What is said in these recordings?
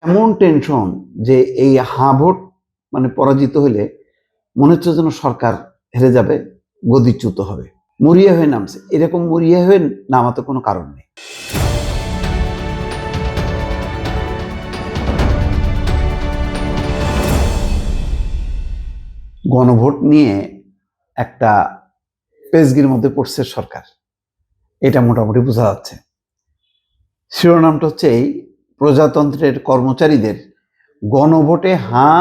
এমন টেনশন যে এই হ্যাঁ ভোট পরাজিত হলে মনে হচ্ছে যেন সরকার হেরে যাবে, গদিচ্যুত হবে, মরিয়া হয়ে নামছে। এরকম মরিয়া হয়ে নামাতে কোনো কারণ নেই। গণভোট নিয়ে একটা পেজগির মধ্যে পড়ছে সরকার, এটা মোটামুটি বোঝা যাচ্ছে। শিরোনামটা হচ্ছে এই: প্রজাতন্ত্রের কর্মচারীদের গণভোটে হাঁ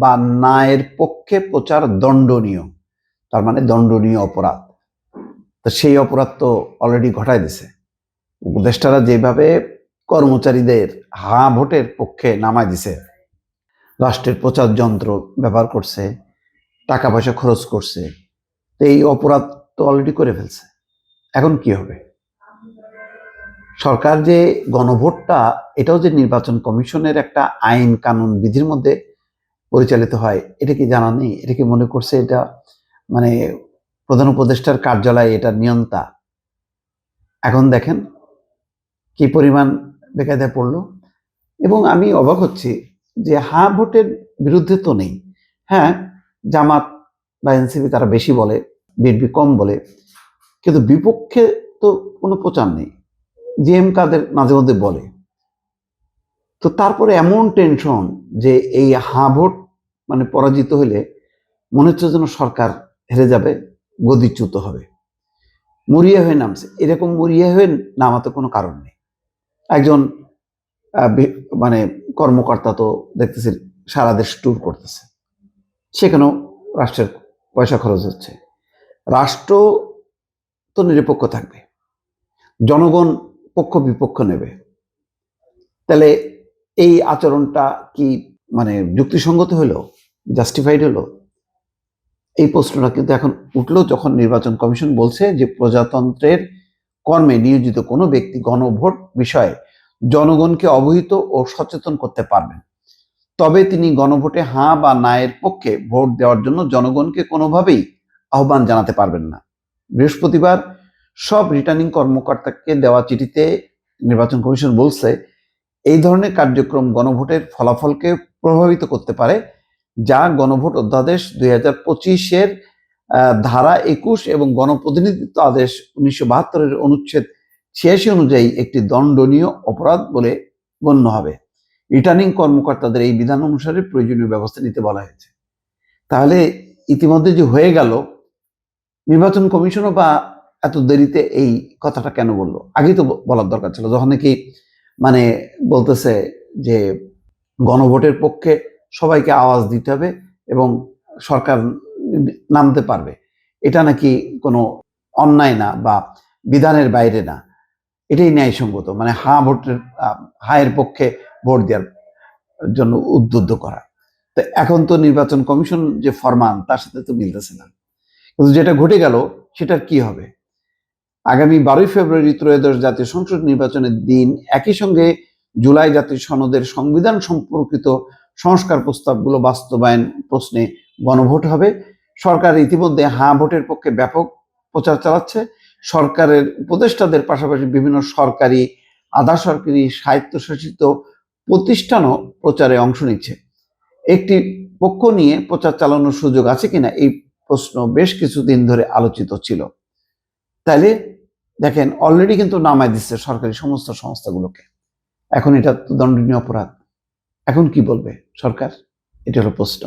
বা না এর পক্ষে প্রচার দণ্ডনীয়। তার মানে দণ্ডনীয় অপরাধ। তো সেই অপরাধ তো অলরেডি ঘটায় দিছে। উপদেষ্টারা যেভাবে কর্মচারীদের হাঁ ভোটের পক্ষে নামায় দিছে, রাষ্ট্রের প্রচার যন্ত্র ব্যবহার করছে, টাকা পয়সা খরচ করছে, তো এই অপরাধ তো অলরেডি করে ফেলছে। এখন কি হবে? সরকার যে গণভোটটা, এটাও যে নির্বাচন কমিশনের একটা আইন কানুন বিধির মধ্যে পরিচালিত হয়, এটা কি জানা নেই? এটা কি মনে করছে এটা প্রধান উপদেষ্টার কার্যালয় এটা নিয়ন্তা? এখন দেখেন কি পরিমাণ বেকায়দায় পড়লো। এবং আমি অবাক হচ্ছি যে হ্যাঁ ভোটের বিরুদ্ধে তো নেই। হ্যাঁ, জামাত বা এনসিপি তারা বেশি বলে, বিএনপি কম বলে, কিন্তু বিপক্ষে তো কোনো প্রচার নেই। জিএম কাদের মাঝে মধ্যে বলে। তো তারপরে এমন টেনশন যে এই হ্যাঁ ভোট পরাজিত হলে মনে হচ্ছে যেন সরকার হেরে যাবে, গদিচ্যুত হবে, মরিয়া হয়ে নামছে। এরকম মরিয়া হয়ে নামাতে কোনো কারণ নেই। একজন কর্মকর্তা তো দেখতেছি সারা দেশ ট্যুর করতেছে, সেখানেও রাষ্ট্রের পয়সা খরচ হচ্ছে। রাষ্ট্র তো নিরপেক্ষ থাকবে, জনগণ পক্ষ বিপক্ষ নেবে। তাহলে এই আচরণটা কি যুক্তিসঙ্গত হলো, জাস্টিফাইড হলো? এই প্রশ্নটা কিন্তু এখন উঠলো যখন নির্বাচন কমিশন বলছে যে প্রজাতন্ত্রের কর্মে নিয়োজিত কোনো ব্যক্তি গণভোট বিষয়ে জনগণকে অবহিত ও সচেতন করতে পারবেন, তবে তিনি গণভোটে হাঁ বা না এর পক্ষে ভোট দেওয়ার জন্য জনগণকে কোনোভাবেই আহ্বান জানাতে পারবেন না। বৃহস্পতিবার সব রিটার্নিং কর্মকর্তাকে দেওয়া চিঠিতে নির্বাচন কমিশন বলছে, এই ধরনের কার্যক্রম গণভোটের ফলাফলকে প্রভাবিত করতে পারে, যা গণভোট অধ্যাদেশ 2025-এর ধারা 21 এবং গণপ্রতিনিধিত্ব আদেশ 1972-এর অনুচ্ছেদ 86 অনুযায়ী একটি দণ্ডনীয় অপরাধ বলে গণ্য হবে। রিটার্নিং কর্মকর্তাদের এই বিধান অনুসারে প্রয়োজনীয় ব্যবস্থা নিতে বলা হয়েছে। তাহলে ইতিমধ্যে যে হয়ে গেল, নির্বাচন কমিশনও বা এত দেরিতে এই কথাটা কেন বললো? আগেই তো বলার দরকার ছিল, যখন নাকি বলতেছে যে গণভোটের পক্ষে সবাইকে আওয়াজ দিতে হবে এবং সরকার নামতে পারবে। এটা নাকি কোনো অন্যায় না বা বিধানের বাইরে না, এটাই ন্যায়সঙ্গত। হায়ের পক্ষে ভোট দেওয়ার জন্য উদ্বুদ্ধ করা। তো এখন তো নির্বাচন কমিশন যে ফরমান, তার সাথে তো মিলতেছে না। কিন্তু যেটা ঘটে গেল, সেটার কি হবে? আগামী 12 ফেব্রুয়ারি ত্রয়োদশ জাতীয় সংসদ নির্বাচনের দিন একই সঙ্গে জুলাই জাতীয় সনদের সংবিধান সম্পর্কিত সংস্কার প্রস্তাবগুলো বাস্তবায়ন প্রশ্নে গণভোট হবে। সরকার ইতিমধ্যে হাঁ ভোটের পক্ষে ব্যাপক প্রচার চালাচ্ছে। সরকারের উপদেষ্টাদের পাশাপাশি বিভিন্ন সরকারি, আধা সরকারি, স্বায়ত্তশাসিত প্রতিষ্ঠানও প্রচারে অংশ নিচ্ছে। একটি পক্ষ নিয়ে প্রচার চালানোর সুযোগ আছে কিনা, এই প্রশ্ন বেশ কিছুদিন ধরে আলোচিত ছিল। তাইলে দেখেন, অলরেডি কিন্তু নামায় দিচ্ছে সরকারি সমস্ত সংস্থাগুলোকে। এখন এটা তো দণ্ডনীয় অপরাধ। এখন কি বলবে সরকার? এটা হলো প্রশ্ন।